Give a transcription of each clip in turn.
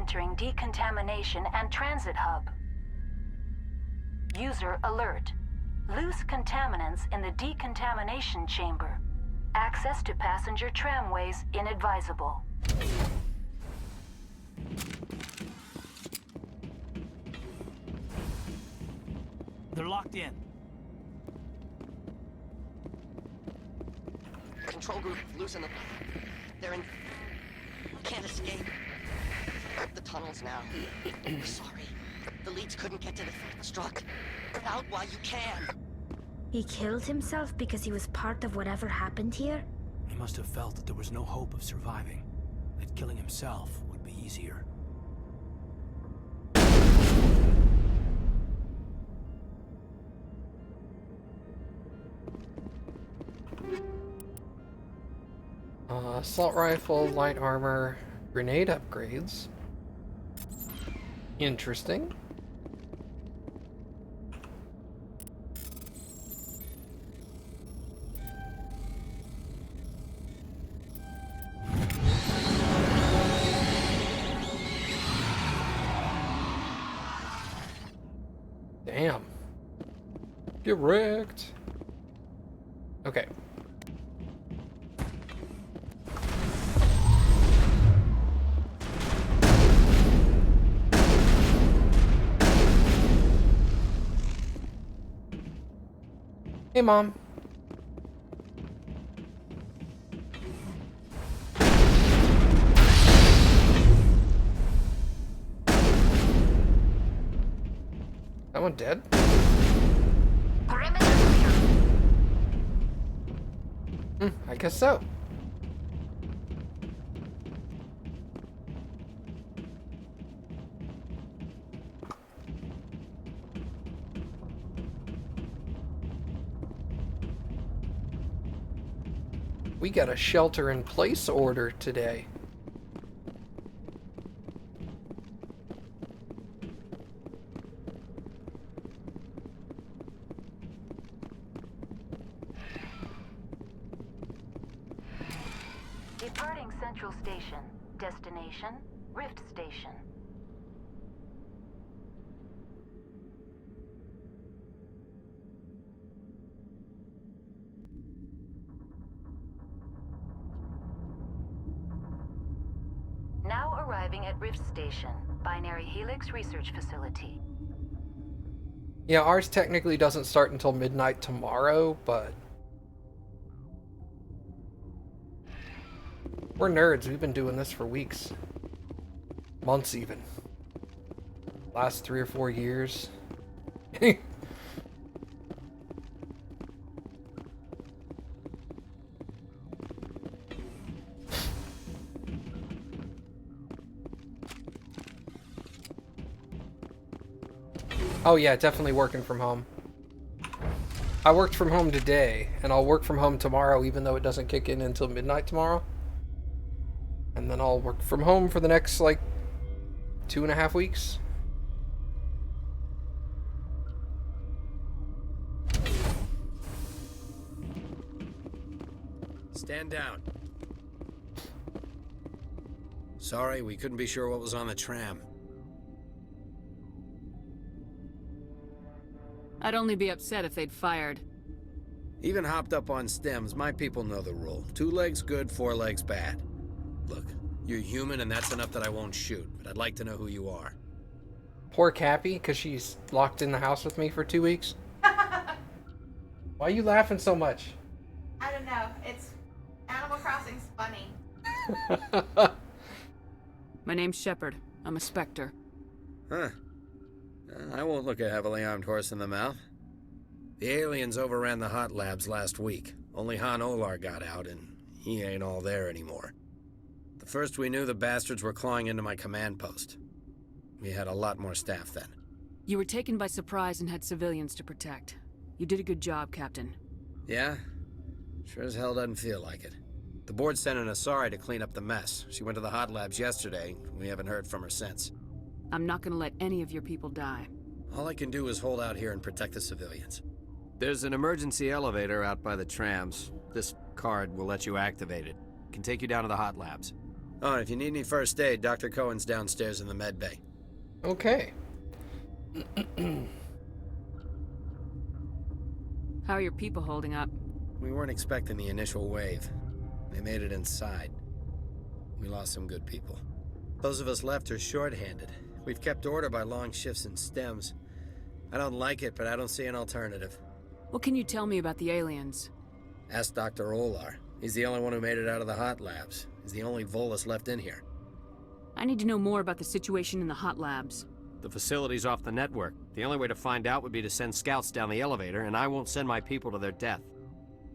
entering decontamination and transit hub. User alert. Loose contaminants in the decontamination chamber. Access to passenger tramways inadvisable. They're locked in. Control group, loosen them. They're in... Can't escape. The tunnels now. Sorry. The leads couldn't get to the struck. Get out while you can. He killed himself because he was part of whatever happened here? He must have felt that there was no hope of surviving. That killing himself would be easier. Assault rifle, light armor, grenade upgrades. Interesting. Damn. Get wrecked. Okay. Hey, Mom. That one dead? Perimeter clear. I guess so. We got a shelter-in-place order today. Departing Central Station. Destination, Rift Station. Now arriving at Rift Station, Binary Helix Research Facility. Yeah, ours technically doesn't start until midnight tomorrow, but... we're nerds. We've been doing this for weeks. Months, even. Last 3 or 4 years. Oh yeah, definitely working from home. I worked from home today, and I'll work from home tomorrow, even though it doesn't kick in until midnight tomorrow. And then I'll work from home for the next, like, 2.5 weeks. Stand down. Sorry, we couldn't be sure what was on the tram. I'd only be upset if they'd fired. Even hopped up on stems, my people know the rule. 2 legs good, 4 legs bad. Look, you're human and that's enough that I won't shoot, but I'd like to know who you are. Poor Cappy, because she's locked in the house with me for 2 weeks. Why are you laughing so much? I don't know. It's... Animal Crossing's funny. My name's Shepard. I'm a Spectre. Huh. I won't look a heavily armed horse in the mouth. The aliens overran the hot labs last week. Only Han Olar got out, and he ain't all there anymore. The first we knew, the bastards were clawing into my command post. We had a lot more staff then. You were taken by surprise and had civilians to protect. You did a good job, Captain. Yeah? Sure as hell doesn't feel like it. The board sent an Asari to clean up the mess. She went to the hot labs yesterday. We haven't heard from her since. I'm not gonna let any of your people die. All I can do is hold out here and protect the civilians. There's an emergency elevator out by the trams. This card will let you activate it. Can take you down to the hot labs. Oh, and if you need any first aid, Dr. Cohen's downstairs in the med bay. Okay. How are your people holding up? We weren't expecting the initial wave. They made it inside. We lost some good people. Those of us left are short-handed. We've kept order by long shifts and stems. I don't like it, but I don't see an alternative. What can you tell me about the aliens? Ask Dr. Olar. He's the only one who made it out of the hot labs. He's the only Volus left in here. I need to know more about the situation in the hot labs. The facility's off the network. The only way to find out would be to send scouts down the elevator, and I won't send my people to their death.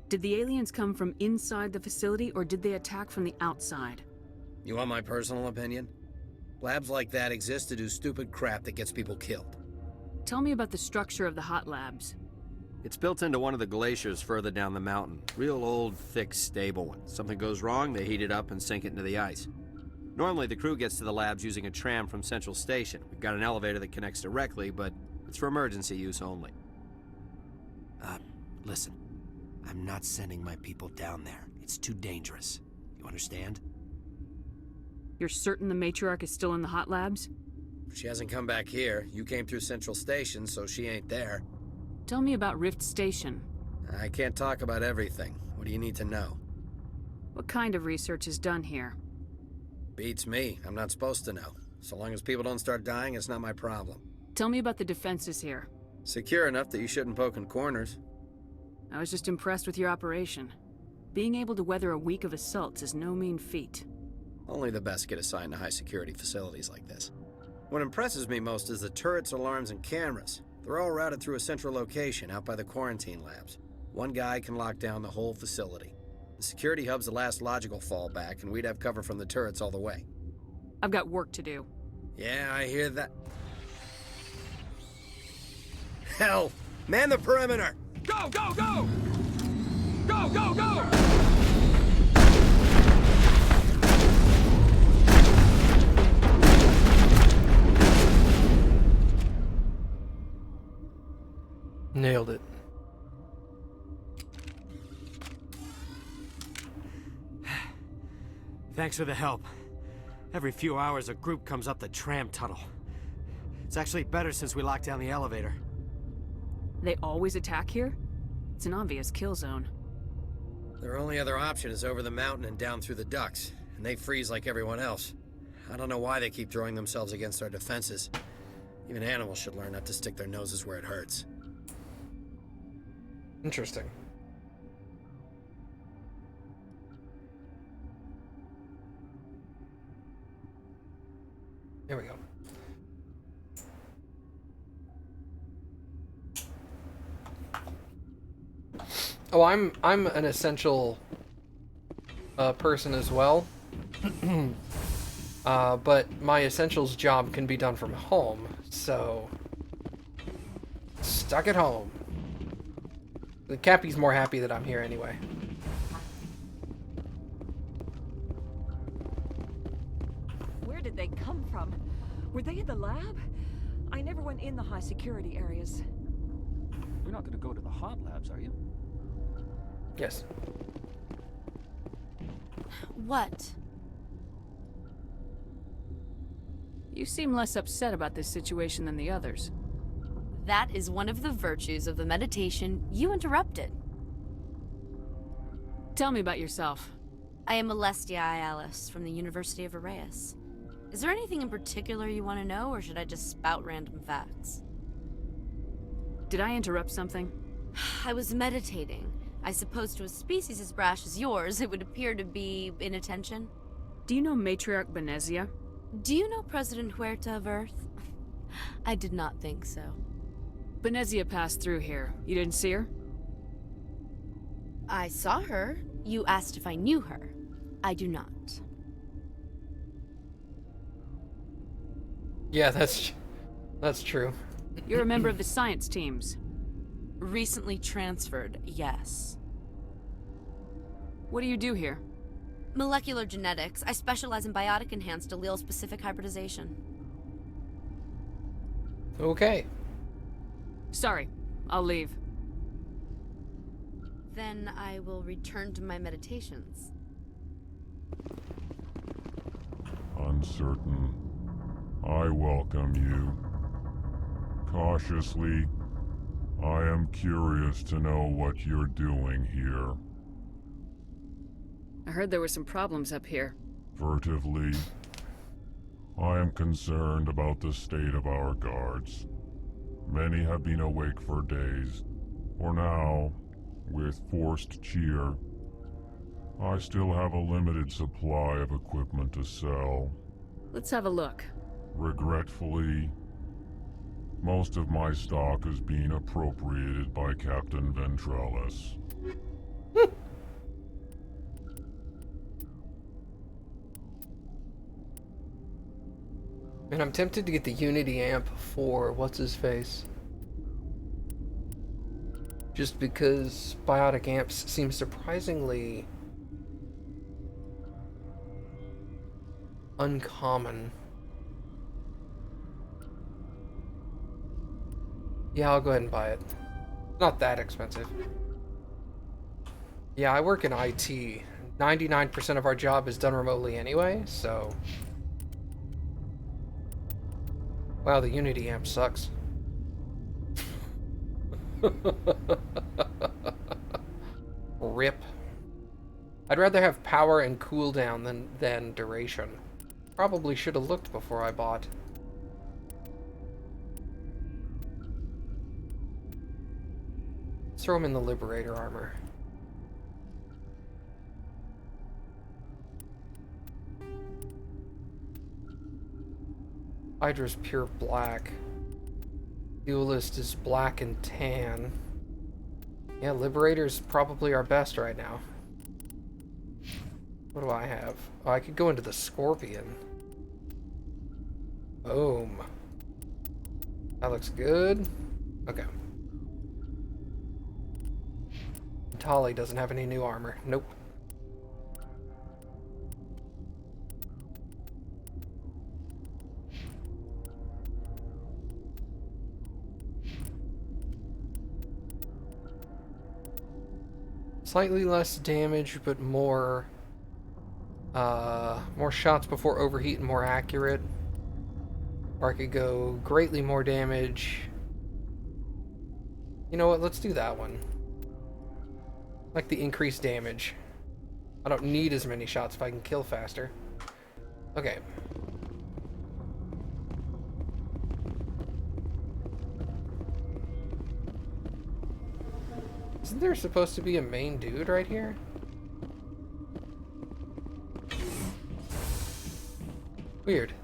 Did the aliens come from inside the facility, or did they attack from the outside? You want my personal opinion? Labs like that exist to do stupid crap that gets people killed. Tell me about the structure of the hot labs. It's built into one of the glaciers further down the mountain. Real old, thick, stable one. Something goes wrong, they heat it up and sink it into the ice. Normally, the crew gets to the labs using a tram from Central Station. We've got an elevator that connects directly, but it's for emergency use only. Listen. I'm not sending my people down there. It's too dangerous. You understand? You're certain the matriarch is still in the hot labs? She hasn't come back here. You came through Central Station, so she ain't there. Tell me about Rift Station. I can't talk about everything. What do you need to know? What kind of research is done here? Beats me. I'm not supposed to know. So long as people don't start dying, it's not my problem. Tell me about the defenses here. Secure enough that you shouldn't poke in corners. I was just impressed with your operation. Being able to weather a week of assaults is no mean feat. Only the best get assigned to high-security facilities like this. What impresses me most is the turrets, alarms, and cameras. They're all routed through a central location out by the quarantine labs. One guy can lock down the whole facility. The security hub's the last logical fallback, and we'd have cover from the turrets all the way. I've got work to do. Yeah, I hear that. Hell! Man the perimeter! Go, go, go! Go, go, go! Nailed it. Thanks for the help. Every few hours, a group comes up the tram tunnel. It's actually better since we locked down the elevator. They always attack here? It's an obvious kill zone. Their only other option is over the mountain and down through the ducts, and they freeze like everyone else. I don't know why they keep throwing themselves against our defenses. Even animals should learn not to stick their noses where it hurts. Interesting. Here we go. Oh, I'm an essential person as well. But my essentials job can be done from home, so stuck at home. The Cappy's more happy that I'm here anyway. Where did they come from? Were they in the lab? I never went in the high security areas. You're not going to go to the hot labs, are you? Yes. What? You seem less upset about this situation than the others. That is one of the virtues of the meditation you interrupted. Tell me about yourself. I am Alestia Ialis from the University of Arraius. Is there anything in particular you want to know, or should I just spout random facts? Did I interrupt something? I was meditating. I suppose to a species as brash as yours, it would appear to be inattention. Do you know Matriarch Benezia? Do you know President Huerta of Earth? I did not think so. Benezia passed through here. You didn't see her? I saw her. You asked if I knew her. I do not. Yeah, that's true. You're a member of the science teams. Recently transferred, yes. What do you do here? Molecular genetics. I specialize in biotic-enhanced allele-specific hybridization. Okay. Sorry, I'll leave. Then I will return to my meditations. uncertain, I welcome you. Cautiously, I am curious to know what you're doing here. I heard there were some problems up here. Furtively, I am concerned about the state of our guards. Many have been awake for days. For now, with forced cheer, I still have a limited supply of equipment to sell. Let's have a look. Regretfully, most of my stock is being appropriated by Captain Ventrellis. And I'm tempted to get the Unity amp for what's-his-face. Just because biotic amps seem surprisingly uncommon. Yeah, I'll go ahead and buy it. Not that expensive. Yeah, I work in IT. 99% of our job is done remotely anyway, so... Wow, the Unity amp sucks. RIP. I'd rather have power and cooldown than duration. Probably should have looked before I bought. Let's throw him in the Liberator armor. Hydra's pure black. Duelist is black and tan. Yeah, Liberator's probably our best right now. What do I have? Oh, I could go into the Scorpion. Boom. That looks good. Okay. Tali doesn't have any new armor. Nope. Slightly less damage, but more shots before overheat and more accurate. Or I could go greatly more damage. You know what? Let's do that one. I like the increased damage. I don't need as many shots if I can kill faster. Okay. Isn't there supposed to be a main dude right here? Weird.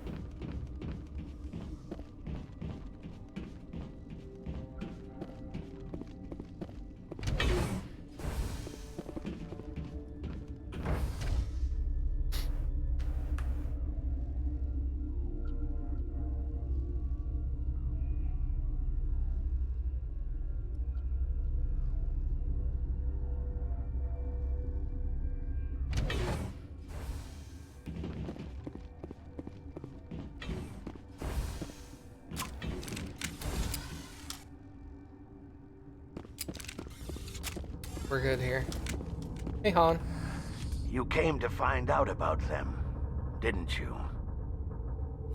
We're good here. Hey, Han. You came to find out about them, didn't you?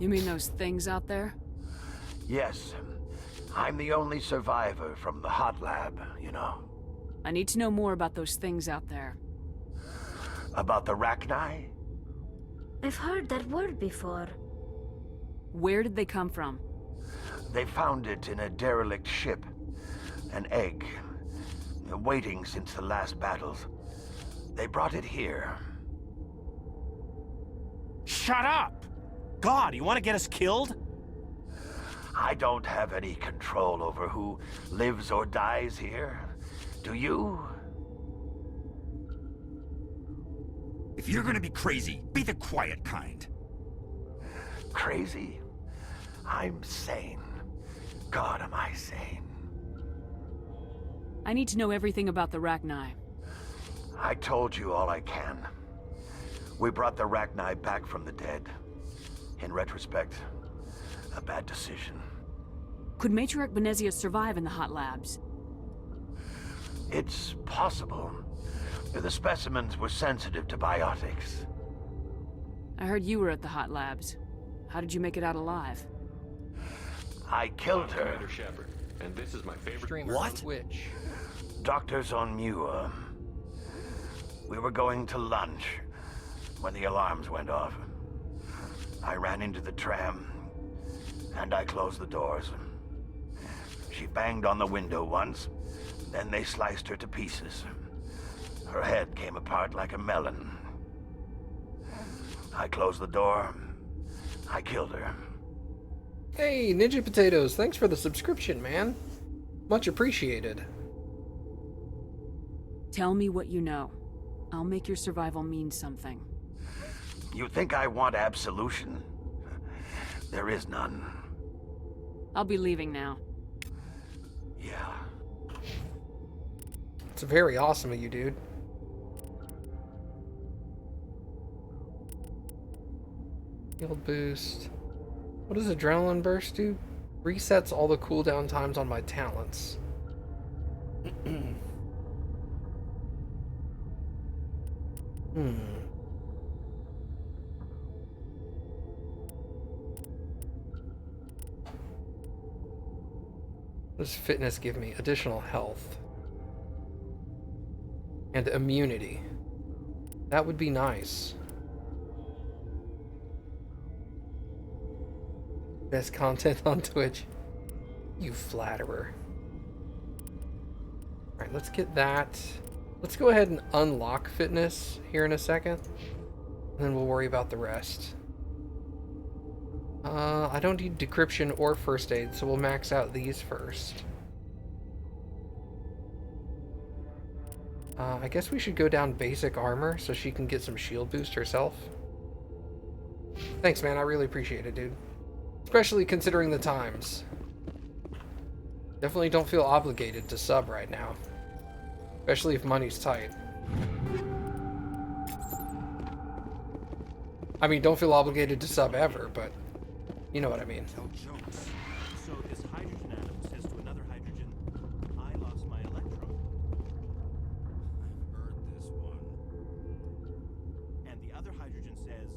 You mean those things out there? Yes. I'm the only survivor from the hot lab, you know. I need to know more about those things out there. About the Rachni? I've heard that word before. Where did they come from? They found it in a derelict ship. An egg. Waiting since the last battles. They brought it here. Shut up! God, you want to get us killed? I don't have any control over who lives or dies here. Do you? If you're gonna be crazy, be the quiet kind. Crazy? I'm sane. God, am I sane. I need to know everything about the Rachni. I told you all I can. We brought the Rachni back from the dead. In retrospect, a bad decision. Could Matriarch Benezia survive in the hot labs? It's possible. The specimens were sensitive to biotics. I heard you were at the hot labs. How did you make it out alive? I killed her. Commander Shepard, and this is my favorite Streamer on Twitch. Doctors on Muir. We were going to lunch when the alarms went off. I ran into the tram, and I closed the doors. She banged on the window once, then they sliced her to pieces. Her head came apart like a melon. I closed the door. I killed her. Hey, Ninja Potatoes, thanks for the subscription, man. Much appreciated. Tell me what you know. I'll make your survival mean something. You think I want absolution? There is none. I'll be leaving now. Yeah. It's very awesome of you, dude. Healed boost. What does adrenaline burst do? Resets all the cooldown times on my talents. What does fitness give me? Additional health. And immunity. That would be nice. Best content on Twitch. You flatterer. Alright, let's get that. Let's go ahead and unlock fitness here in a second. And then we'll worry about the rest. I don't need decryption or first aid, so we'll max out these first. I guess we should go down basic armor so she can get some shield boost herself. Thanks, man. I really appreciate it, dude. Especially considering the times. Definitely don't feel obligated to sub right now. Especially if money's tight. I mean, don't feel obligated to sub ever, but you know what I mean. So this hydrogen atom says to another hydrogen, I lost my electron. I've heard this one. And the other hydrogen says,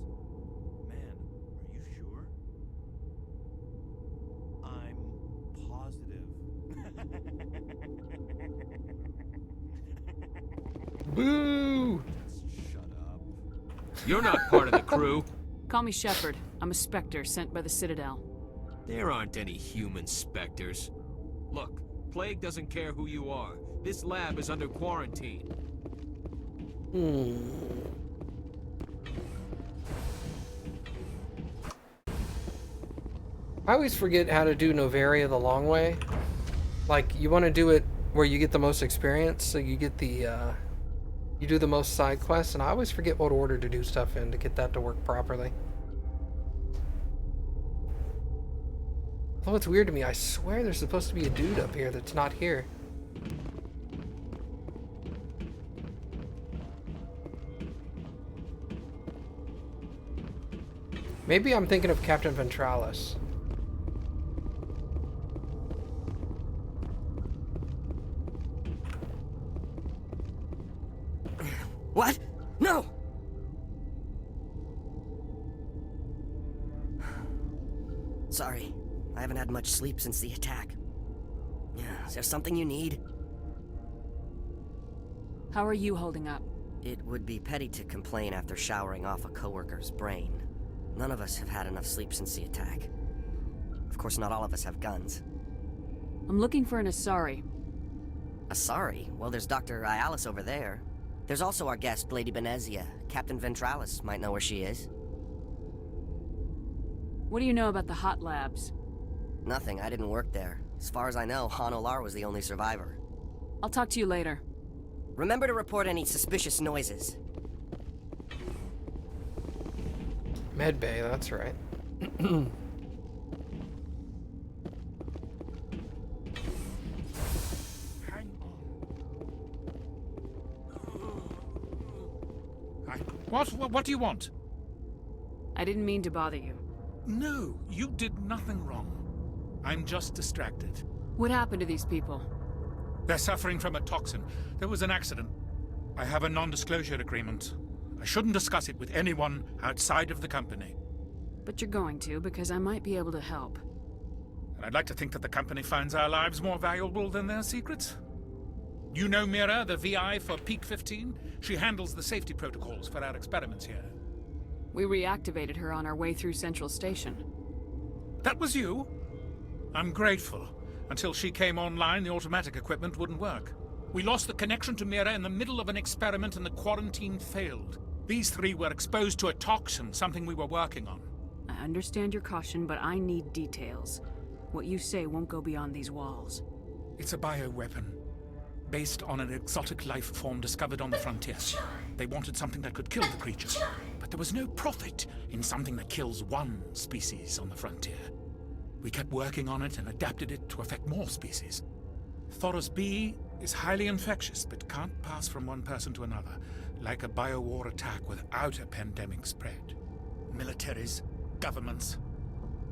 man, are you sure? I'm positive. Boo! Shut up. You're not part of the crew. Call me Shepard. I'm a Spectre sent by the Citadel. There aren't any human specters. Look, Plague doesn't care who you are. This lab is under quarantine. I always forget how to do Novaria the long way. Like, you want to do it where you get the most experience, so you get the, you do the most side quests, and I always forget what order to do stuff in to get that to work properly. Oh, it's weird to me. I swear there's supposed to be a dude up here that's not here. Maybe I'm thinking of Captain Ventralis. What? No! Sorry, I haven't had much sleep since the attack. Is there something you need? How are you holding up? It would be petty to complain after showering off a coworker's brain. None of us have had enough sleep since the attack. Of course, not all of us have guns. I'm looking for an Asari. Asari? Well, there's Dr. Ialis over there. There's also our guest, Lady Benezia. Captain Ventralis might know where she is. What do you know about the hot labs? Nothing, I didn't work there. As far as I know, Han Olar was the only survivor. I'll talk to you later. Remember to report any suspicious noises. Medbay, that's right. What do you want? I didn't mean to bother you. No, you did nothing wrong. I'm just distracted. What happened to these people? They're suffering from a toxin. There was an accident. I have a non-disclosure agreement. I shouldn't discuss it with anyone outside of the company. But you're going to, because I might be able to help. And I'd like to think that the company finds our lives more valuable than their secrets. You know Mira, the VI for Peak 15? She handles the safety protocols for our experiments here. We reactivated her on our way through Central Station. That was you? I'm grateful. Until she came online, the automatic equipment wouldn't work. We lost the connection to Mira in the middle of an experiment and the quarantine failed. These three were exposed to a toxin, something we were working on. I understand your caution, but I need details. What you say won't go beyond these walls. It's a bioweapon, based on an exotic life form discovered on the frontier. They wanted something that could kill the creature, but there was no profit in something that kills one species on the frontier. We kept working on it and adapted it to affect more species. Thoros B is highly infectious, but can't pass from one person to another, like a biowar attack without a pandemic spread. Militaries, governments,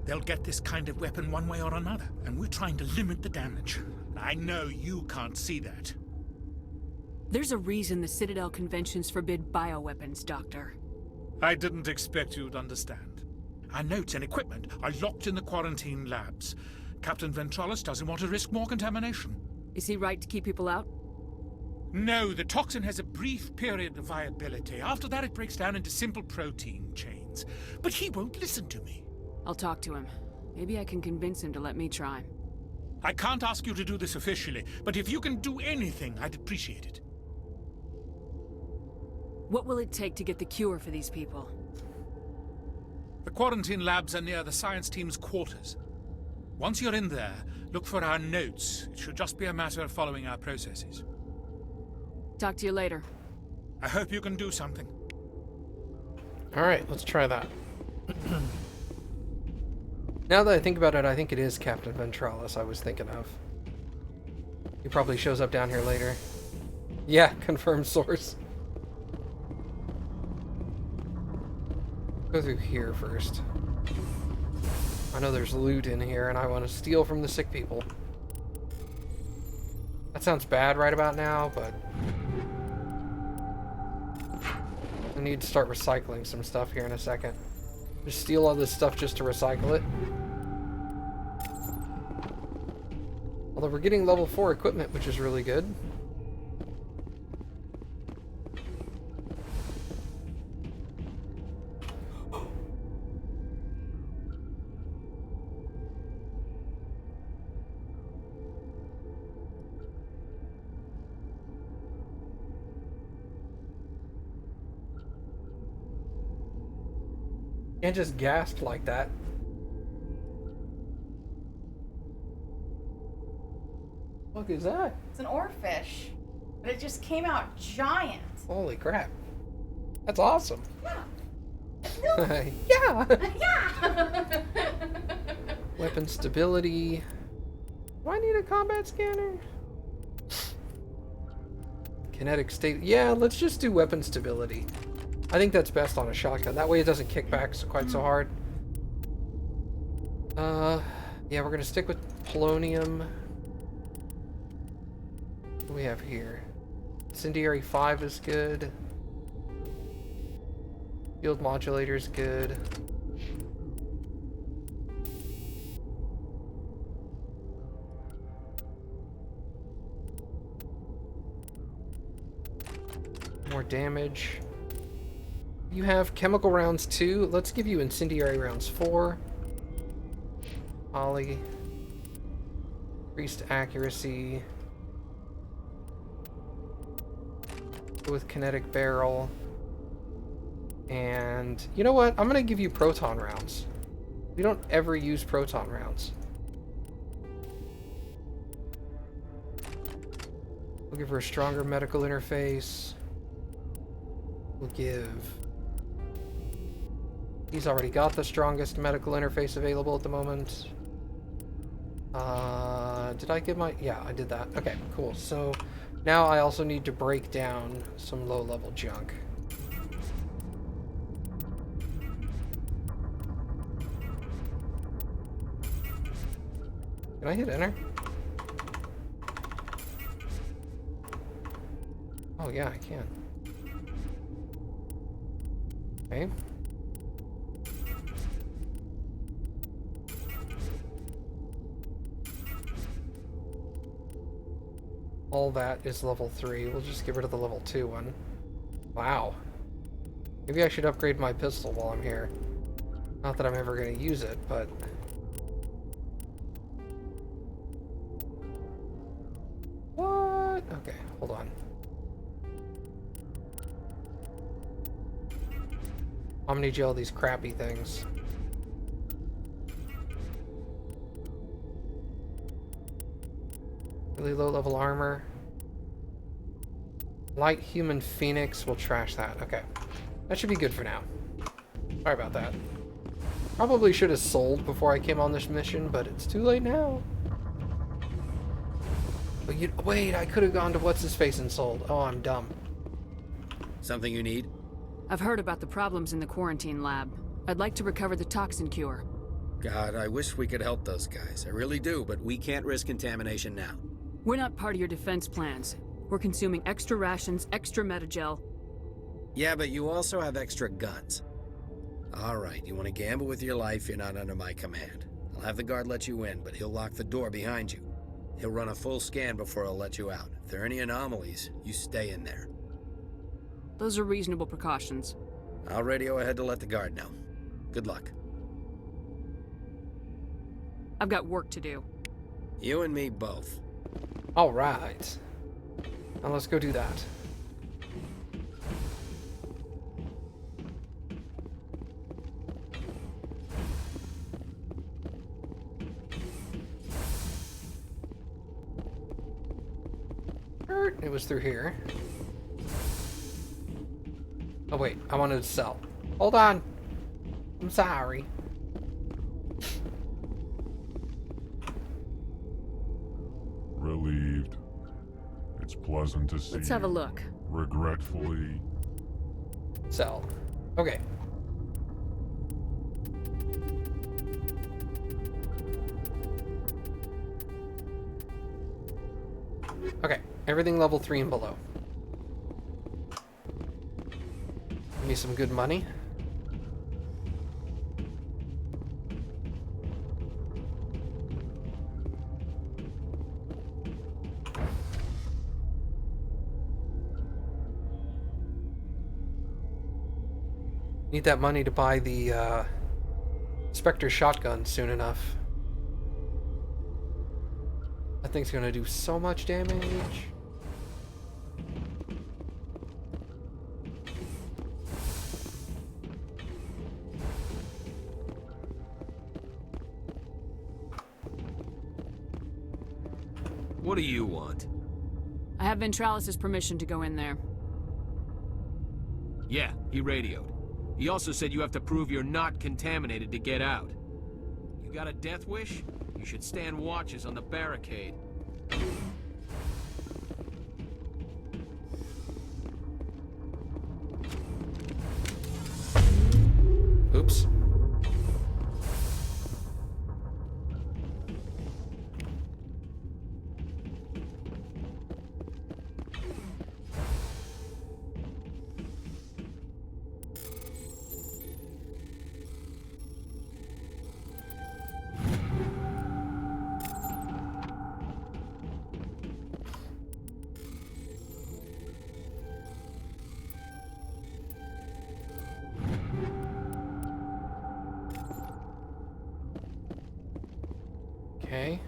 they'll get this kind of weapon one way or another, and we're trying to limit the damage. I know you can't see that. There's a reason the Citadel conventions forbid bioweapons, Doctor. I didn't expect you'd understand. Our notes and equipment are locked in the quarantine labs. Captain Ventralis doesn't want to risk more contamination. Is he right to keep people out? No, the toxin has a brief period of viability. After that, it breaks down into simple protein chains. But he won't listen to me. I'll talk to him. Maybe I can convince him to let me try. I can't ask you to do this officially, but if you can do anything, I'd appreciate it. What will it take to get the cure for these people? The quarantine labs are near the science team's quarters. Once you're in there, look for our notes. It should just be a matter of following our processes. Talk to you later. I hope you can do something. Alright, let's try that. Now that I think about it, I think it is Captain Ventralis I was thinking of. He probably shows up down here later. Yeah, confirmed source. Go through here first. I know there's loot in here and I want to steal from the sick people. That sounds bad right about now, but I need to start recycling some stuff here in a second. Just steal all this stuff just to recycle it. Although we're getting level 4 equipment, which is really good. Can't just gasp like that. What is that? It's an oarfish, but it just came out giant. Holy crap. That's awesome. Yeah. Yeah. Yeah. Weapon stability. Do I need a combat scanner? Kinetic state. Yeah, let's just do weapon stability. I think that's best on a shotgun. That way it doesn't kick back quite so hard. Yeah, we're gonna stick with polonium. What do we have here? Incendiary 5 is good. Field modulator is good. More damage. You have chemical rounds 2. Let's give you incendiary rounds 4. Ollie. Increased accuracy. Go with kinetic barrel. And you know what? I'm going to give you proton rounds. We don't ever use proton rounds. We'll give her a stronger medical interface. We'll give... He's already got the strongest medical interface available at the moment. Did I get my... Yeah, I did that. Okay, cool. So now I also need to break down some low-level junk. Can I hit enter? Oh yeah, I can. Okay. All that is level 3. We'll just get rid of the level 2 one. Wow. Maybe I should upgrade my pistol while I'm here. Not that I'm ever going to use it, but... What? Okay, hold on. OmniGel, these crappy things. Really low level armor. Light human phoenix, we'll trash that. Okay. That should be good for now. Sorry about that. Probably should have sold before I came on this mission, but it's too late now. But wait, I could have gone to what's-his-face and sold. Oh, I'm dumb. Something you need? I've heard about the problems in the quarantine lab. I'd like to recover the toxin cure. God, I wish we could help those guys. I really do, but we can't risk contamination now. We're not part of your defense plans. We're consuming extra rations, extra MattG. Yeah, but you also have extra guns. All right, you want to gamble with your life, you're not under my command. I'll have the guard let you in, but he'll lock the door behind you. He'll run a full scan before he'll let you out. If there are any anomalies, you stay in there. Those are reasonable precautions. I'll radio ahead to let the guard know. Good luck. I've got work to do. You and me both. All right. Now let's go do that. It was through here. Oh wait, I wanted to sell. Hold on. I'm sorry. Relieved. It's pleasant to see. Let's have a look. Regretfully. Sell. Okay. Okay, everything level 3 and below. Give me some good money. Need that money to buy the Spectre shotgun soon enough. That thing's gonna do so much damage. What do you want? I have Ventralis's permission to go in there. Yeah, he radioed. He also said you have to prove you're not contaminated to get out. You got a death wish? You should stand watches on the barricade. Oops. Okay.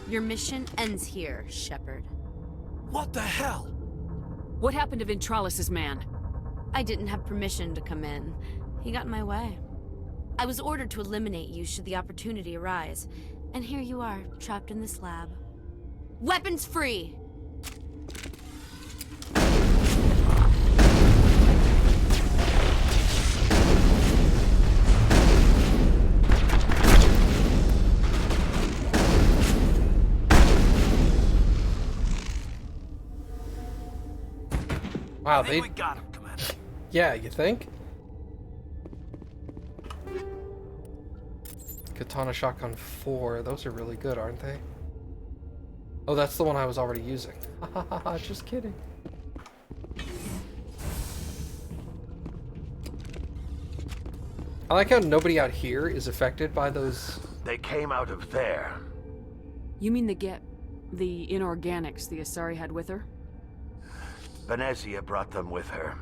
Your mission ends here, Shepard. What the hell? What happened to Ventralis's man? I didn't have permission to come in. He got in my way. I was ordered to eliminate you should the opportunity arise. And here you are, trapped in this lab. Weapons free! Wow, we got him, Commander. Yeah, you think? Katana Shotgun 4. Those are really good, aren't they? Oh, that's the one I was already using. Just kidding. I like how nobody out here is affected by those. They came out of there. You mean the inorganics the Asari had with her? Venezia brought them with her.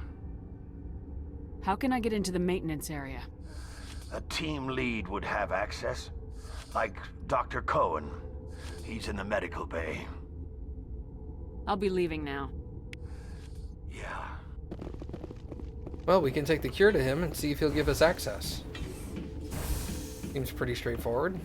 How can I get into the maintenance area? A team lead would have access. Like Dr. Cohen. He's in the medical bay. I'll be leaving now. Yeah. Well, we can take the cure to him and see if he'll give us access. Seems pretty straightforward.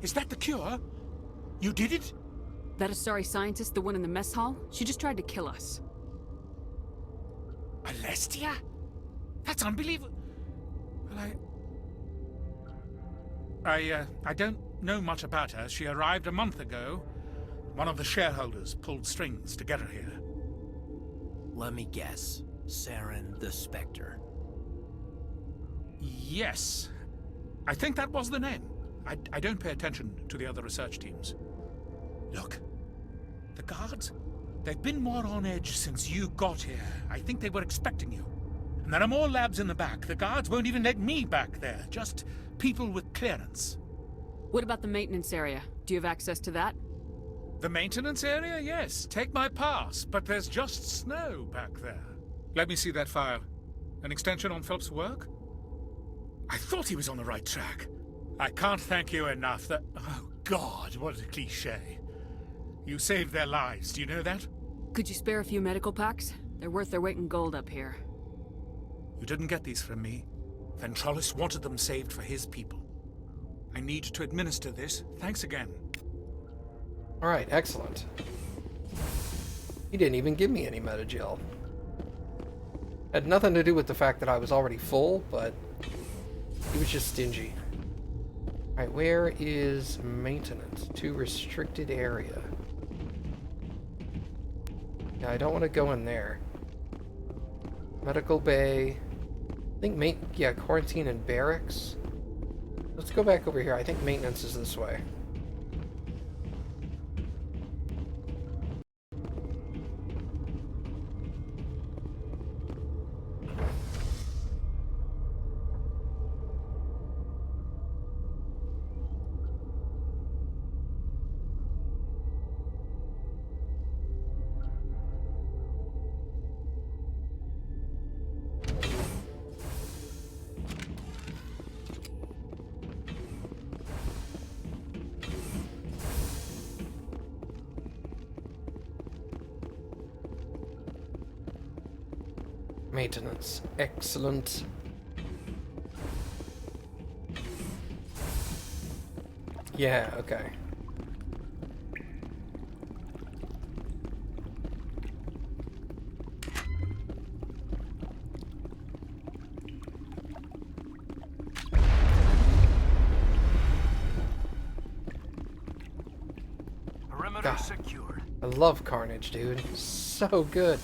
Is that the cure? You did it? That Asari scientist, the one in the mess hall, she just tried to kill us. Alestia? That's unbelievable. Well, I don't know much about her. She arrived a month ago. One of the shareholders pulled strings to get her here. Let me guess. Saren the Spectre. Yes. I think that was the name. I don't pay attention to the other research teams. Look, the guards, they've been more on edge since you got here. I think they were expecting you. And there are more labs in the back. The guards won't even let me back there. Just people with clearance. What about the maintenance area? Do you have access to that? The maintenance area? Yes. Take my pass. But there's just snow back there. Let me see that file. An extension on Phelps' work? I thought he was on the right track. I can't thank you enough that... Oh, God, what a cliché. You saved their lives, do you know that? Could you spare a few medical packs? They're worth their weight in gold up here. You didn't get these from me. Ventrollis wanted them saved for his people. I need to administer this. Thanks again. Alright, excellent. He didn't even give me any metagel. Had nothing to do with the fact that I was already full, but he was just stingy. Alright, where is maintenance? To restricted area. Yeah, I don't want to go in there. Medical bay. I think quarantine and barracks. Let's go back over here. I think maintenance is this way. Maintenance. Excellent. Yeah, okay. Perimeter secured. I love Carnage, dude. So good.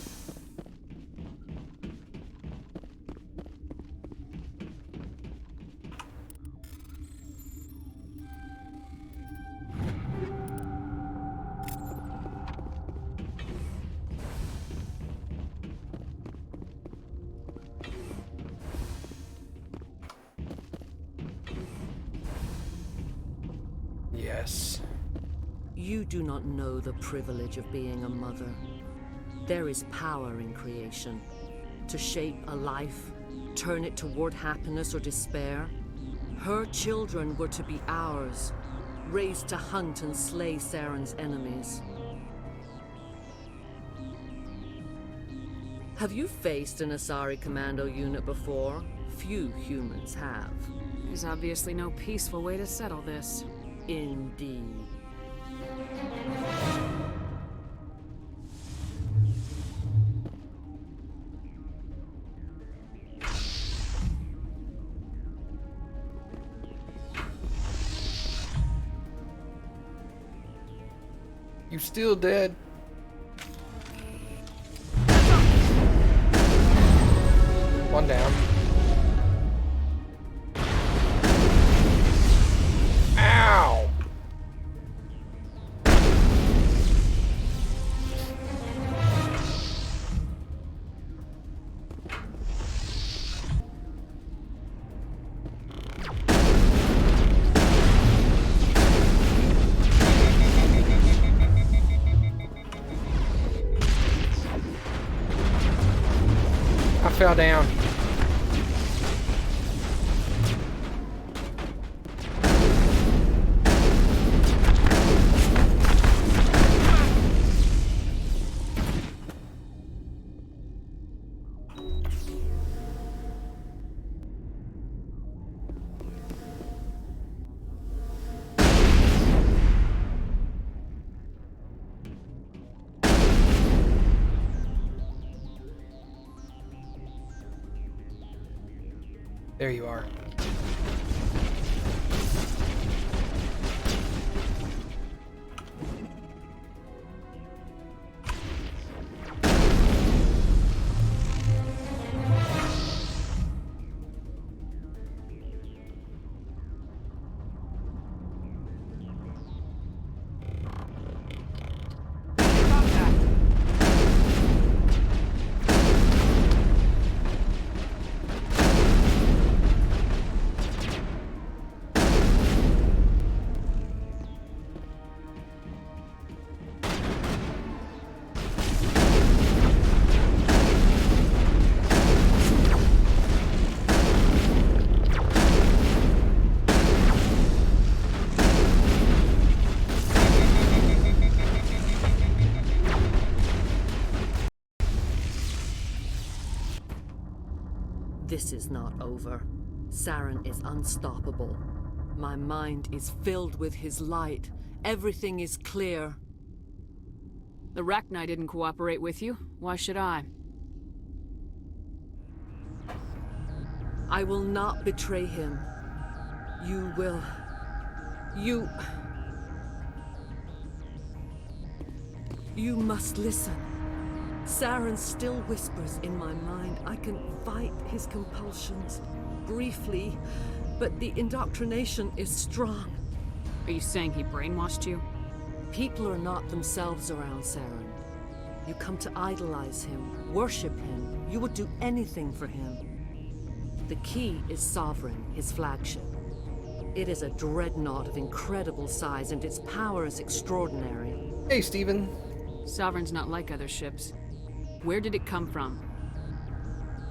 Yes. You do not know the privilege of being a mother. There is power in creation. To shape a life, turn it toward happiness or despair. Her children were to be ours, raised to hunt and slay Saren's enemies. Have you faced an Asari commando unit before? Few humans have. There's obviously no peaceful way to settle this. Indeed. You still dead? One down. Ow! I fell down. There you are. This is not over. Saren is unstoppable. My mind is filled with his light. Everything is clear. The Rachni didn't cooperate with you. Why should I? I will not betray him. You will. You must listen. Saren still whispers in my mind. I can fight his compulsions briefly, but the indoctrination is strong. Are you saying he brainwashed you? People are not themselves around Saren. You come to idolize him, worship him. You would do anything for him. The key is Sovereign, his flagship. It is a dreadnought of incredible size, and its power is extraordinary. Hey, Steven. Sovereign's not like other ships. Where did it come from?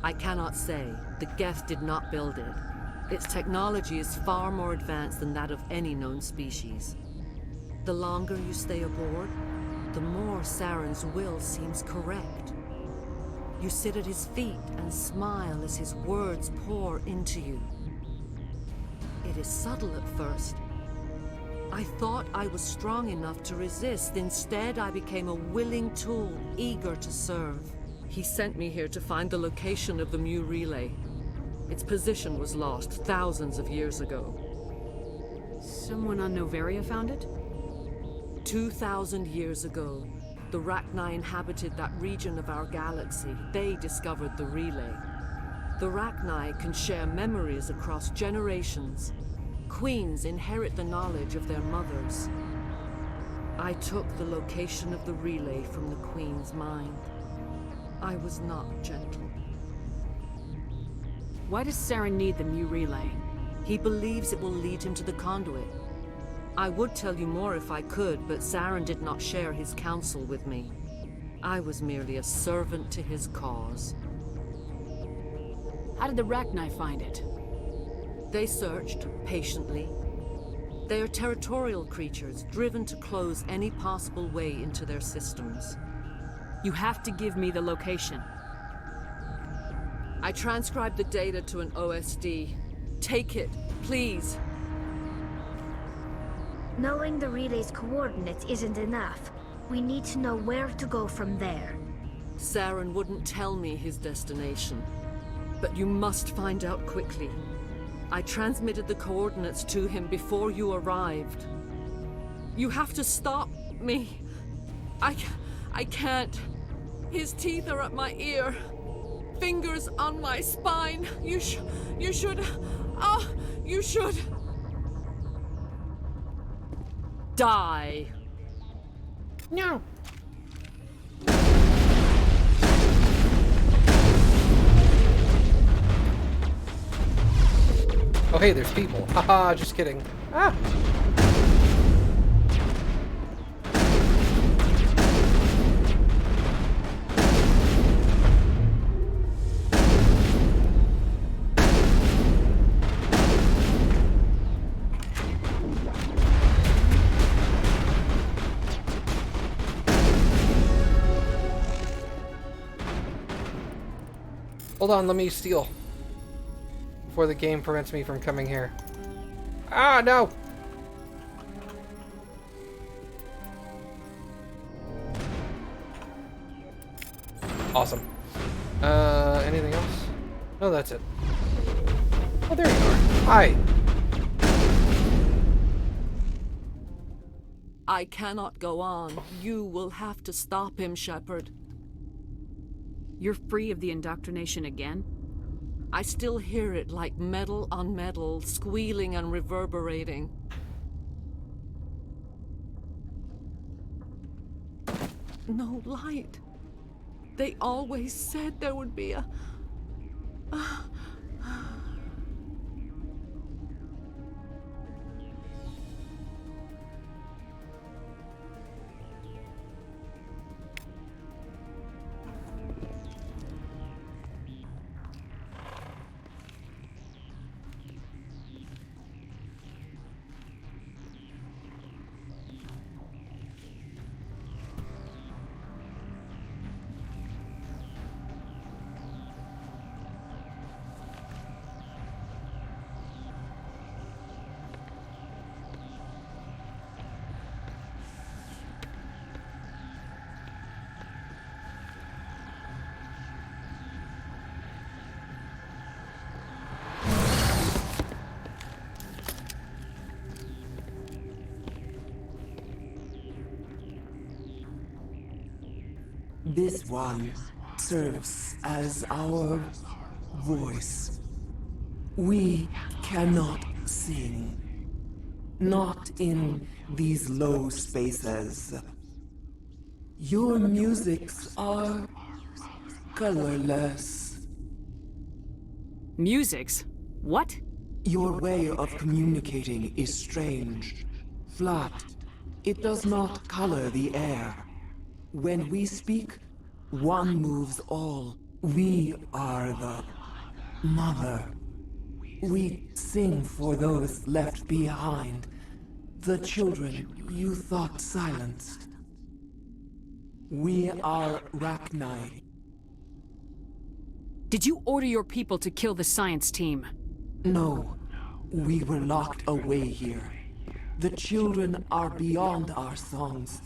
I cannot say. The Geth did not build it. Its technology is far more advanced than that of any known species. The longer you stay aboard, the more Saren's will seems correct. You sit at his feet and smile as his words pour into you. It is subtle at first. I thought I was strong enough to resist. Instead, I became a willing tool, eager to serve. He sent me here to find the location of the Mu relay. Its position was lost thousands of years ago. Someone on Noveria found it? 2,000 years ago, the Rachni inhabited that region of our galaxy. They discovered the relay. The Rachni can share memories across generations. Queens inherit the knowledge of their mothers. I took the location of the relay from the Queen's mind. I was not gentle. Why does Saren need the Mu relay? He believes it will lead him to the conduit. I would tell you more if I could, but Saren did not share his counsel with me. I was merely a servant to his cause. How did the Rachni find it? They searched patiently. They are territorial creatures, driven to close any possible way into their systems. You have to give me the location. I transcribed the data to an OSD. Take it, please. Knowing the relay's coordinates isn't enough. We need to know where to go from there. Saren wouldn't tell me his destination. But you must find out quickly. I transmitted the coordinates to him before you arrived. You have to stop me. I can't. His teeth are at my ear. Fingers on my spine. You should. You should. Die. No. Oh hey, there's people. Haha, just kidding. Ah! Hold on, let me steal. Before the game prevents me from coming here. Ah, no! Awesome. Anything else? No, that's it. Oh, there you are. Hi! I cannot go on. You will have to stop him, Shepard. You're free of the indoctrination again? I still hear it like metal on metal, squealing and reverberating. No light. They always said there would be a... This one serves as our voice. We cannot sing. Not in these low spaces. Your musics are colorless. Musics? What? Your way of communicating is strange. Flat. It does not color the air. When we speak, one moves all. We are the mother. We sing for those left behind. The children you thought silenced. We are Rachni. Did you order your people to kill the science team? No. We were locked away here. The children are beyond our songs.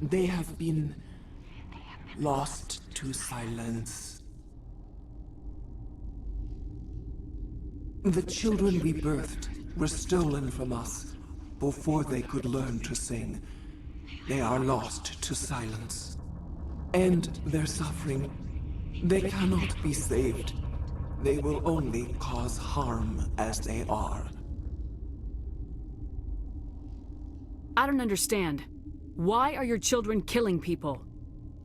They have been lost to silence. The children we birthed were stolen from us before they could learn to sing. They are lost to silence. And their suffering, they cannot be saved. They will only cause harm as they are. I don't understand. Why are your children killing people?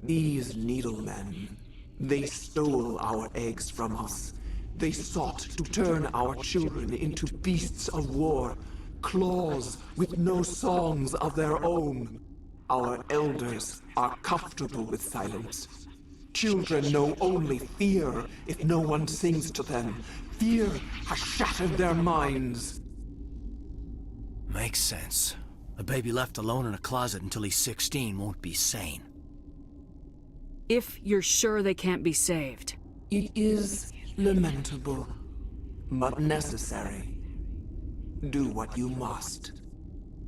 These needlemen, they stole our eggs from us. They sought to turn our children into beasts of war, claws with no songs of their own. Our elders are comfortable with silence. Children know only fear if no one sings to them. Fear has shattered their minds. Makes sense. A baby left alone in a closet until he's 16 won't be sane. If you're sure they can't be saved. It is lamentable, but necessary. Do what you must.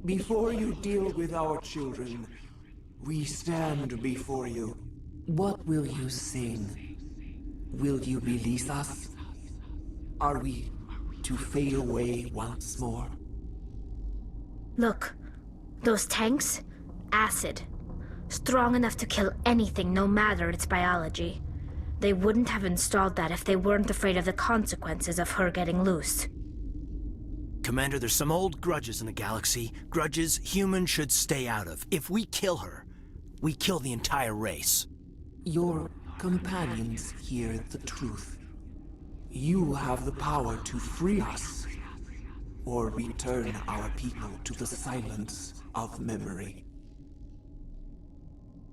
Before you deal with our children, we stand before you. What will you sing? Will you release us? Are we to fade away once more? Look, those tanks? Acid. Strong enough to kill anything, no matter its biology. They wouldn't have installed that if they weren't afraid of the consequences of her getting loose. Commander, there's some old grudges in the galaxy. Grudges humans should stay out of. If we kill her, we kill the entire race. Your companions hear the truth. You have the power to free us, or return our people to the silence of memory.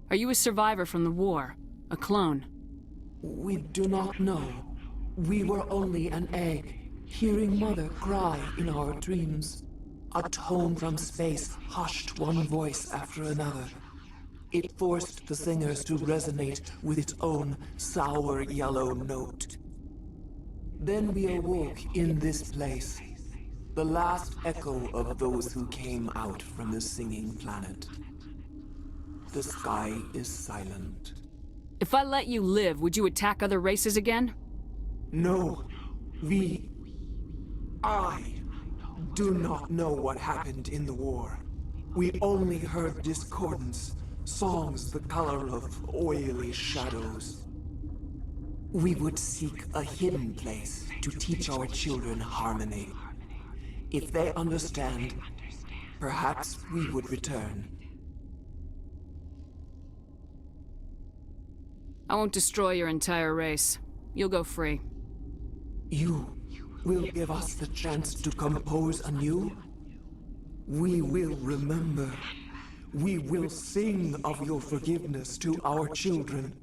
Are you a survivor from the war? A clone? We do not know. We were only an egg, hearing Mother cry in our dreams. A tone from space hushed one voice after another. It forced the singers to resonate with its own sour yellow note. Then we awoke in this place, the last echo of those who came out from the singing planet. The sky is silent. If I let you live, would you attack other races again? No. I do not know what happened in the war. We only heard discordance, songs the color of oily shadows. We would seek a hidden place to teach our children harmony. If they understand, perhaps we would return. I won't destroy your entire race. You'll go free. You will give us the chance to compose anew? We will remember. We will sing of your forgiveness to our children.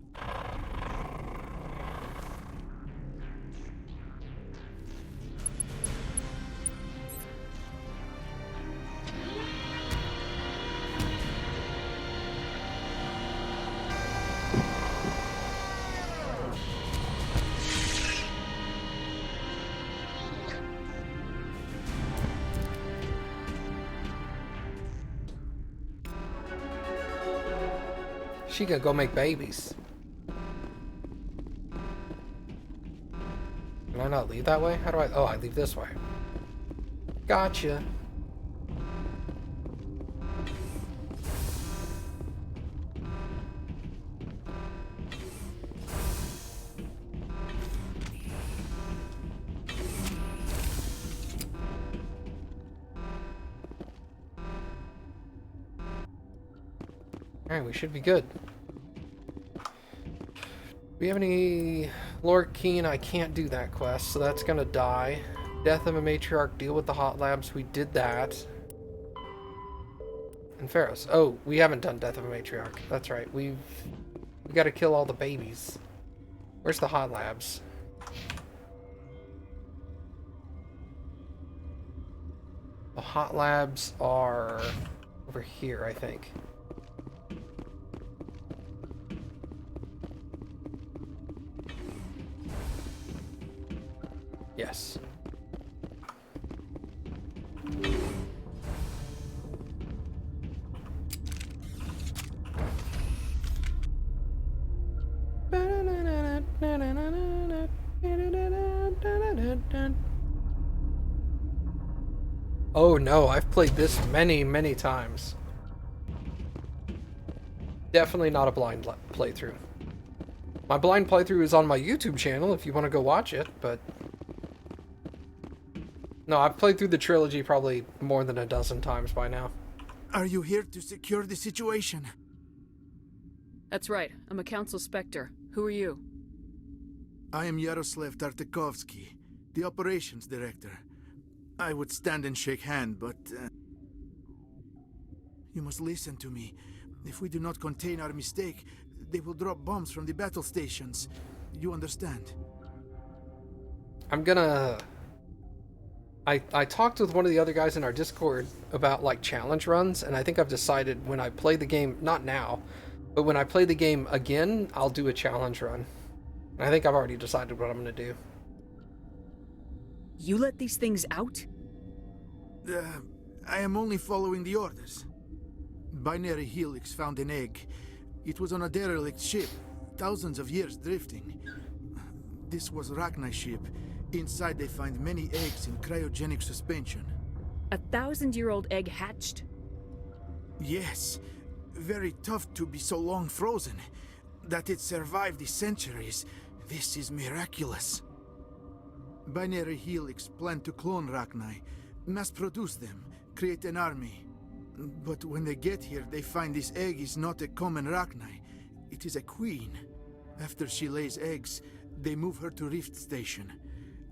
She could go make babies. Can I not leave that way? How do I... Oh, I leave this way. Gotcha. Alright, we should be good. Do we have any... Lord Keen, I can't do that quest, so that's gonna die. Death of a Matriarch, deal with the hot labs, we did that. And Pharaohs. Oh, we haven't done Death of a Matriarch. That's right, we gotta kill all the babies. Where's the hot labs? The hot labs are over here, I think. Yes. Oh no, I've played this many, many times. Definitely not a blind playthrough. My blind playthrough is on my YouTube channel if you want to go watch it, but... No, I've played through the trilogy probably more than a dozen times by now. Are you here to secure the situation? That's right. I'm a Council Spectre. Who are you? I am Yaroslav Tartakovsky, the Operations Director. I would stand and shake hand, but... You must listen to me. If we do not contain our mistake, they will drop bombs from the battle stations. You understand? I'm gonna... I talked with one of the other guys in our Discord about like challenge runs, and I think I've decided when I play the game, not now, but when I play the game again, I'll do a challenge run. And I think I've already decided what I'm gonna do. You let these things out? I am only following the orders. Binary Helix found an egg. It was on a derelict ship, thousands of years drifting. This was Rachni's ship. Inside they find many eggs in cryogenic suspension. A 1,000-year-old egg hatched? Yes. Very tough to be so long frozen. That it survived the centuries. This is miraculous. Binary Helix planned to clone Rachni, mass-produce them, create an army. But when they get here, they find this egg is not a common Rachni. It is a queen. After she lays eggs, they move her to Rift Station.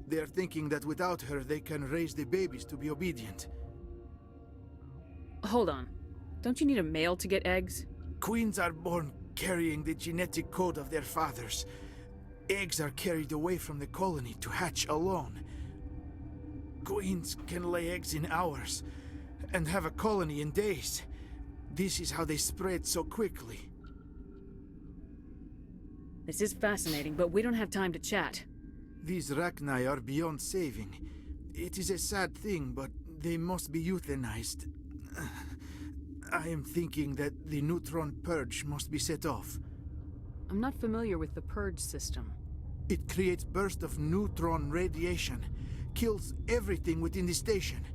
They are thinking that without her, they can raise the babies to be obedient. Hold on. Don't you need a male to get eggs? Queens are born carrying the genetic code of their fathers. Eggs are carried away from the colony to hatch alone. Queens can lay eggs in hours and have a colony in days. This is how they spread so quickly. This is fascinating, but we don't have time to chat. These Rachni are beyond saving. It is a sad thing, but they must be euthanized. I am thinking that the neutron purge must be set off. I'm not familiar with the purge system. It creates bursts of neutron radiation, kills everything within the station.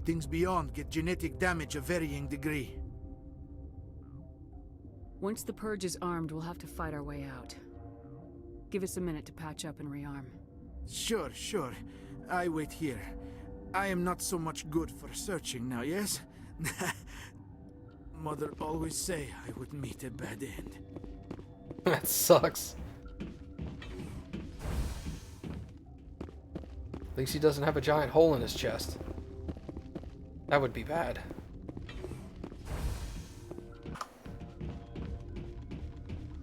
Things beyond get genetic damage of varying degree. Once the purge is armed, we'll have to fight our way out. Give us a minute to patch up and rearm. Sure. I wait here. I am not so much good for searching now, yes? Mother always say I would meet a bad end. That sucks. At least he doesn't have a giant hole in his chest. That would be bad.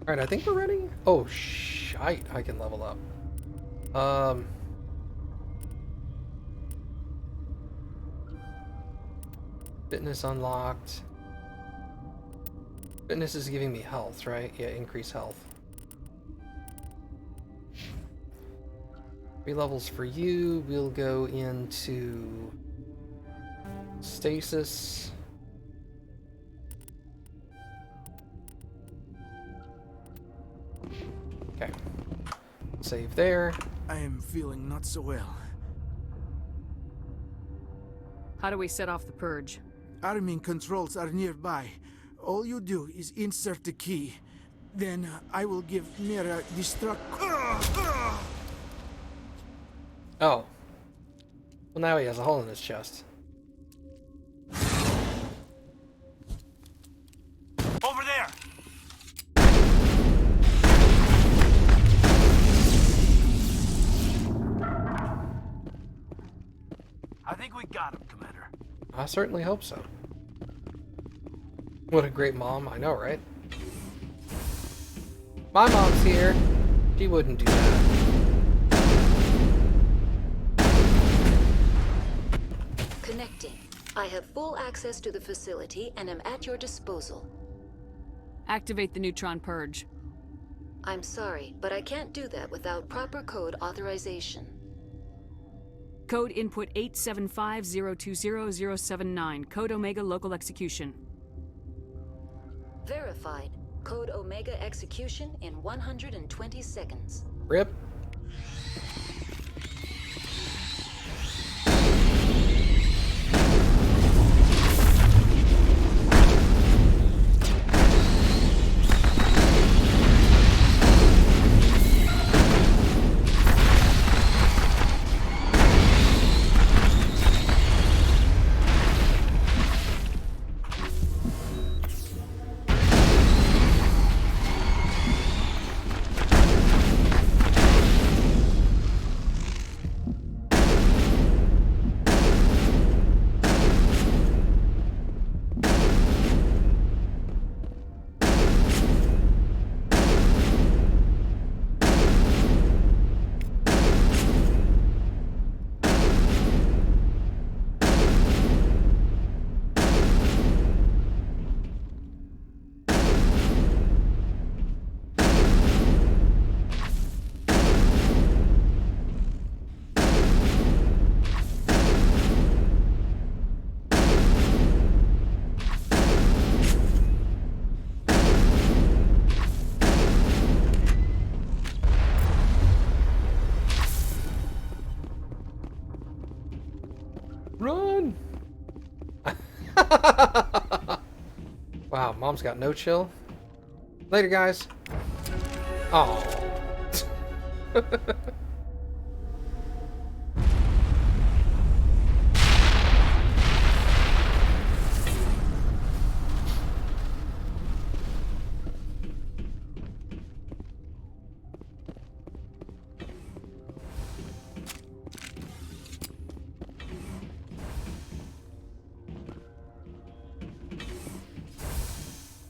Alright, I think we're ready. Oh, shite, I can level up. Fitness unlocked. Fitness is giving me health, right? Yeah, increase health. 3 levels for you. We'll go into stasis. Okay. Save there. I am feeling not so well. How do we set off the purge? Arming controls are nearby. All you do is insert the key. Then I will give Mira destruct. Oh. Well, now he has a hole in his chest. Over there! I think we got him, Commander. I certainly hope so. What a great mom, I know, right? My mom's here. She wouldn't do that. Connecting. I have full access to the facility and am at your disposal. Activate the neutron purge. I'm sorry, but I can't do that without proper code authorization. Code input 875020079. Code Omega local execution. Verified. Code Omega execution in 120 seconds. Rip. Wow, Mom's got no chill. Later, guys. Oh.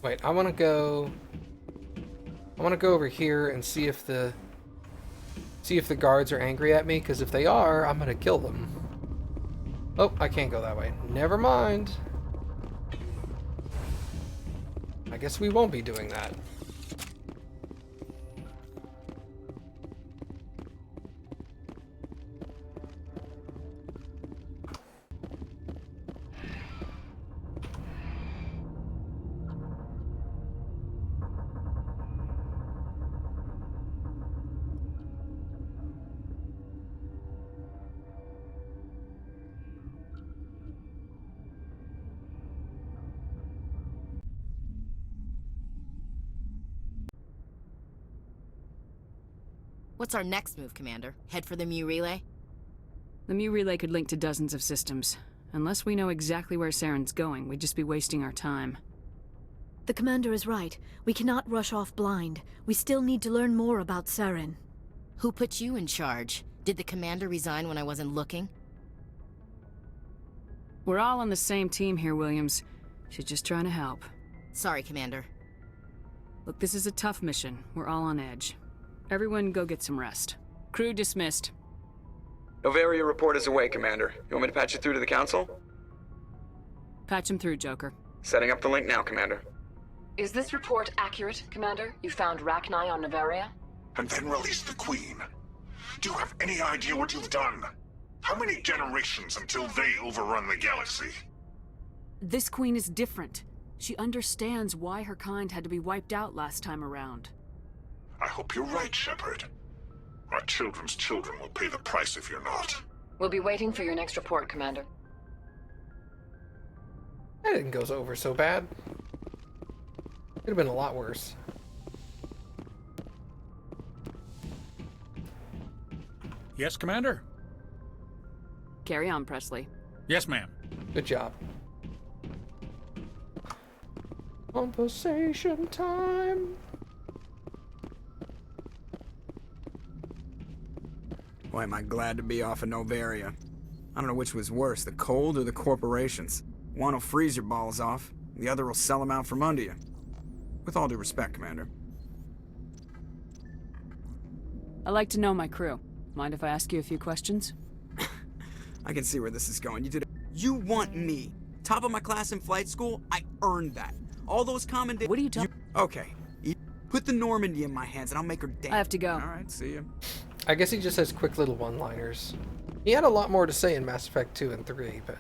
Wait, I want to go over here and see if the guards are angry at me, because if they are, I'm gonna kill them. Oh, I can't go that way. Never mind. I guess we won't be doing that. What's our next move, Commander? Head for the Mu relay? The Mu relay could link to dozens of systems. Unless we know exactly where Saren's going, we'd just be wasting our time. The Commander is right. We cannot rush off blind. We still need to learn more about Saren. Who put you in charge? Did the Commander resign when I wasn't looking? We're all on the same team here, Williams. She's just trying to help. Sorry, Commander. Look, this is a tough mission. We're all on edge. Everyone go get some rest. Crew dismissed. Novaria report is away, Commander. You want me to patch it through to the Council? Patch him through, Joker. Setting up the link now, Commander. Is this report accurate, Commander? You found Rachni on Novaria? And then released the Queen. Do you have any idea what you've done? How many generations until they overrun the galaxy? This Queen is different. She understands why her kind had to be wiped out last time around. I hope you're right, Shepard. Our children's children will pay the price if you're not. We'll be waiting for your next report, Commander. That didn't go over so bad. Could have been a lot worse. Yes, Commander? Carry on, Presley. Yes, ma'am. Good job. Conversation time. Boy, am I glad to be off of Novaria. I don't know which was worse, the cold or the corporations. One will freeze your balls off, the other will sell them out from under you. With all due respect, Commander. I like to know my crew. Mind if I ask you a few questions? I can see where this is going. You want me? Top of my class in flight school? I earned that. All those commendations. What are you talking? Okay. Put the Normandy in my hands and I'll make her dance. I have to go. Alright, see ya. I guess he just has quick little one-liners. He had a lot more to say in Mass Effect 2 and 3, but...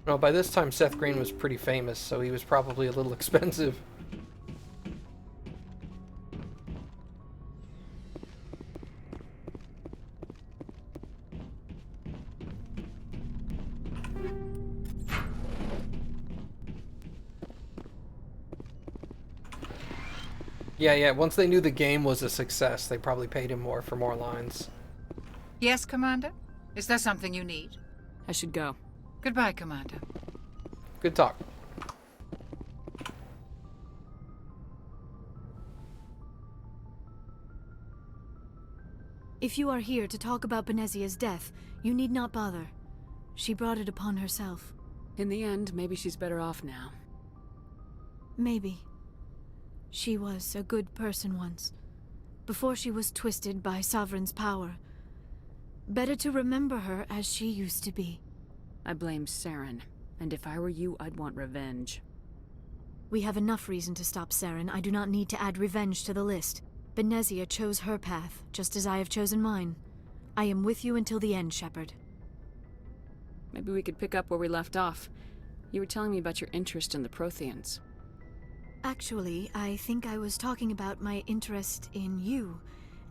Well, by this time Seth Green was pretty famous, so he was probably a little expensive. Yeah, once they knew the game was a success, they probably paid him more for more lines. Yes, Commander? Is there something you need? I should go. Goodbye, Commander. Good talk. If you are here to talk about Benezia's death, you need not bother. She brought it upon herself. In the end, maybe she's better off now. Maybe. She was a good person once, before she was twisted by Sovereign's power. Better to remember her as she used to be. I blame Saren, and if I were you, I'd want revenge. We have enough reason to stop Saren. I do not need to add revenge to the list. Benezia chose her path, just as I have chosen mine. I am with you until the end, Shepard. Maybe we could pick up where we left off. You were telling me about your interest in the Protheans. Actually, I think I was talking about my interest in you,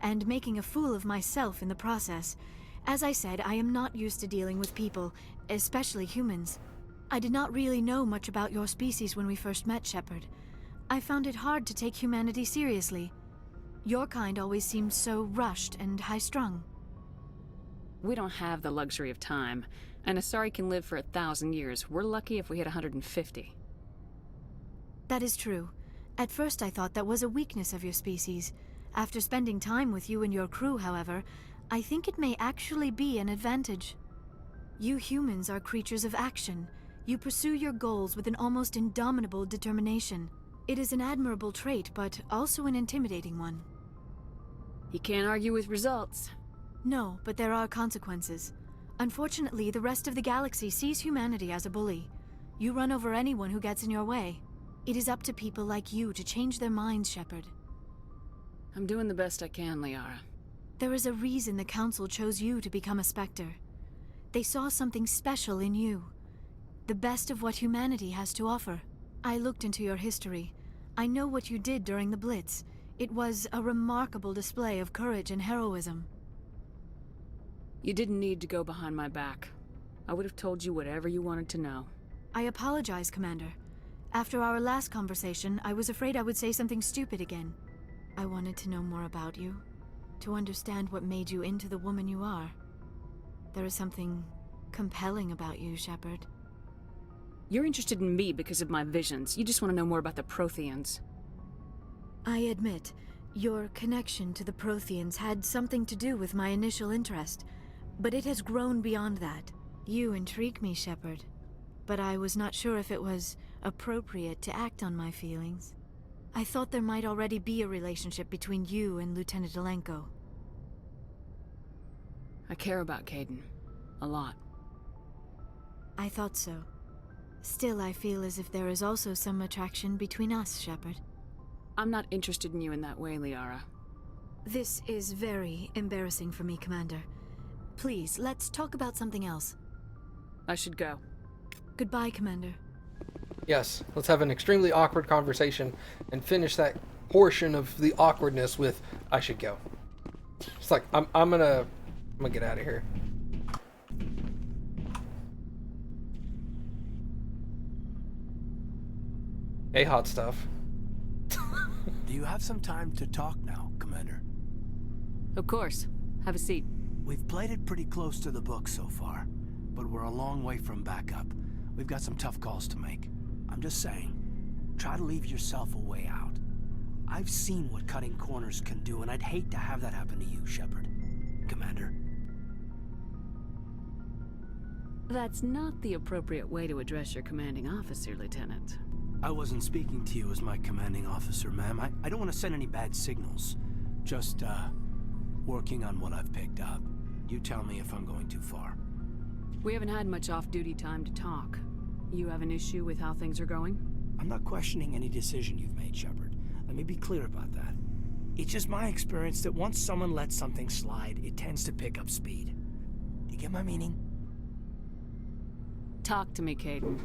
and making a fool of myself in the process. As I said, I am not used to dealing with people, especially humans. I did not really know much about your species when we first met, Shepard. I found it hard to take humanity seriously. Your kind always seemed so rushed and high-strung. We don't have the luxury of time, and Asari can live for 1,000 years. We're lucky if we hit 150. That is true. At first I thought that was a weakness of your species. After spending time with you and your crew, however, I think it may actually be an advantage. You humans are creatures of action. You pursue your goals with an almost indomitable determination. It is an admirable trait, but also an intimidating one. You can't argue with results. No, but there are consequences. Unfortunately, the rest of the galaxy sees humanity as a bully. You run over anyone who gets in your way. It is up to people like you to change their minds, Shepard. I'm doing the best I can, Liara. There is a reason the Council chose you to become a Spectre. They saw something special in you. The best of what humanity has to offer. I looked into your history. I know what you did during the Blitz. It was a remarkable display of courage and heroism. You didn't need to go behind my back. I would have told you whatever you wanted to know. I apologize, Commander. After our last conversation, I was afraid I would say something stupid again. I wanted to know more about you, to understand what made you into the woman you are. There is something compelling about you, Shepard. You're interested in me because of my visions. You just want to know more about the Protheans. I admit, your connection to the Protheans had something to do with my initial interest, but it has grown beyond that. You intrigue me, Shepard, but I was not sure if it was appropriate to act on my feelings. I thought there might already be a relationship between you and Lieutenant Alenko. I care about Kaidan. A lot. I thought so. Still, I feel as if there is also some attraction between us, Shepard. I'm not interested in you in that way, Liara. This is very embarrassing for me, Commander. Please, let's talk about something else. I should go. Goodbye, Commander. Yes, let's have an extremely awkward conversation and finish that portion of the awkwardness with I should go. It's like I'm gonna get out of here. Hey, hot stuff. Do you have some time to talk now, Commander? Of course. Have a seat. We've played it pretty close to the book so far, but we're a long way from backup. We've got some tough calls to make. I'm just saying, try to leave yourself a way out. I've seen what cutting corners can do, and I'd hate to have that happen to you, Shepard. Commander. That's not the appropriate way to address your commanding officer, Lieutenant. I wasn't speaking to you as my commanding officer, ma'am. I don't want to send any bad signals. Just, working on what I've picked up. You tell me if I'm going too far. We haven't had much off-duty time to talk. You have an issue with how things are going? I'm not questioning any decision you've made, Shepard. Let me be clear about that. It's just my experience that once someone lets something slide, it tends to pick up speed. Do you get my meaning? Talk to me, Kaidan.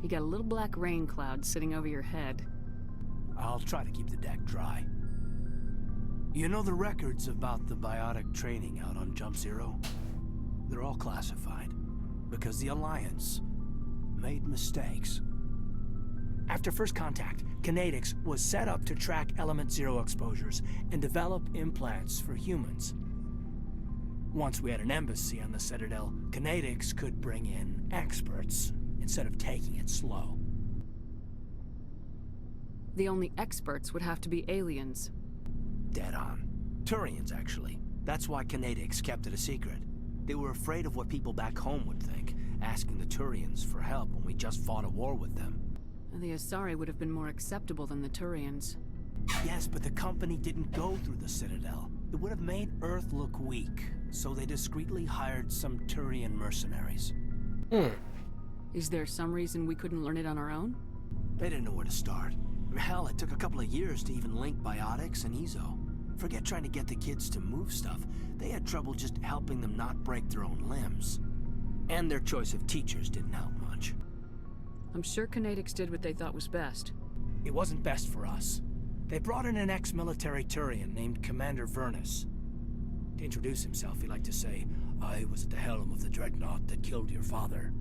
You got a little black rain cloud sitting over your head. I'll try to keep the deck dry. You know the records about the biotic training out on Jump Zero? They're all classified, because the Alliance made mistakes. After first contact, Kinetics was set up to track Element Zero exposures and develop implants for humans. Once we had an embassy on the Citadel, Kinetics could bring in experts instead of taking it slow. The only experts would have to be aliens. Dead on. Turians, actually. That's why Kinetics kept it a secret. They were afraid of what people back home would think, asking the Turians for help when we just fought a war with them. The Asari would have been more acceptable than the Turians. Yes, but the company didn't go through the Citadel. It would have made Earth look weak, so they discreetly hired some Turian mercenaries. Is there some reason we couldn't learn it on our own? They didn't know where to start. Hell, it took a couple of years to even link biotics and Ezo. Forget trying to get the kids to move stuff. They had trouble just helping them not break their own limbs. And their choice of teachers didn't help much. I'm sure Kinetics did what they thought was best. It wasn't best for us. They brought in an ex-military Turian named Commander Vernus. To introduce himself, he liked to say, "I was at the helm of the dreadnought that killed your father."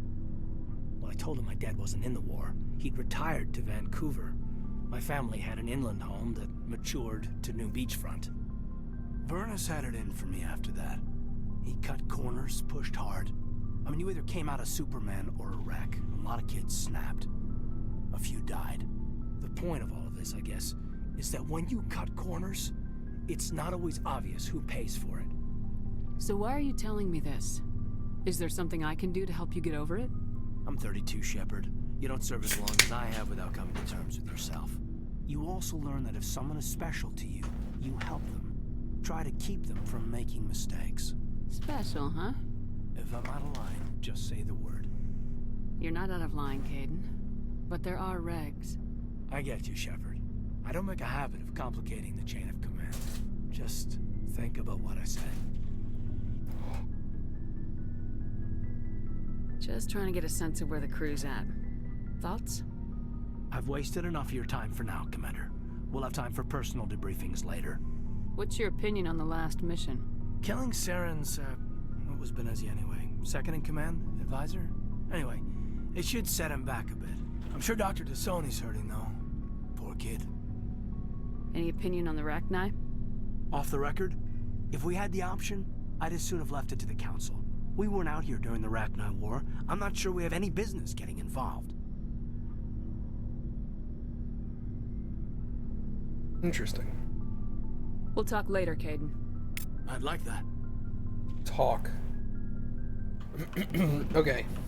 Well, I told him my dad wasn't in the war. He'd retired to Vancouver. My family had an inland home that matured to new beachfront. Vernus had it in for me after that. He cut corners, pushed hard. I mean, you either came out a Superman or a wreck. A lot of kids snapped. A few died. The point of all of this, I guess, is that when you cut corners, it's not always obvious who pays for it. So why are you telling me this? Is there something I can do to help you get over it? I'm 32, Shepard. You don't serve as long as I have without coming to terms with yourself. You also learn that if someone is special to you, you help them. Try to keep them from making mistakes. Special, huh? If I'm out of line, just say the word. You're not out of line, Caden. But there are regs. I get you, Shepard. I don't make a habit of complicating the chain of command. Just think about what I said. Just trying to get a sense of where the crew's at. Thoughts? I've wasted enough of your time for now, Commander. We'll have time for personal debriefings later. What's your opinion on the last mission? Killing Saren's, what was Benezi anyway? Second in command? Advisor? Anyway, it should set him back a bit. I'm sure Dr. Tassoni's hurting, though. Poor kid. Any opinion on the Rachni? Off the record, if we had the option, I'd as soon have left it to the Council. We weren't out here during the Rachni War. I'm not sure we have any business getting involved. Interesting. We'll talk later, Caden. I'd like that. Talk. Okay,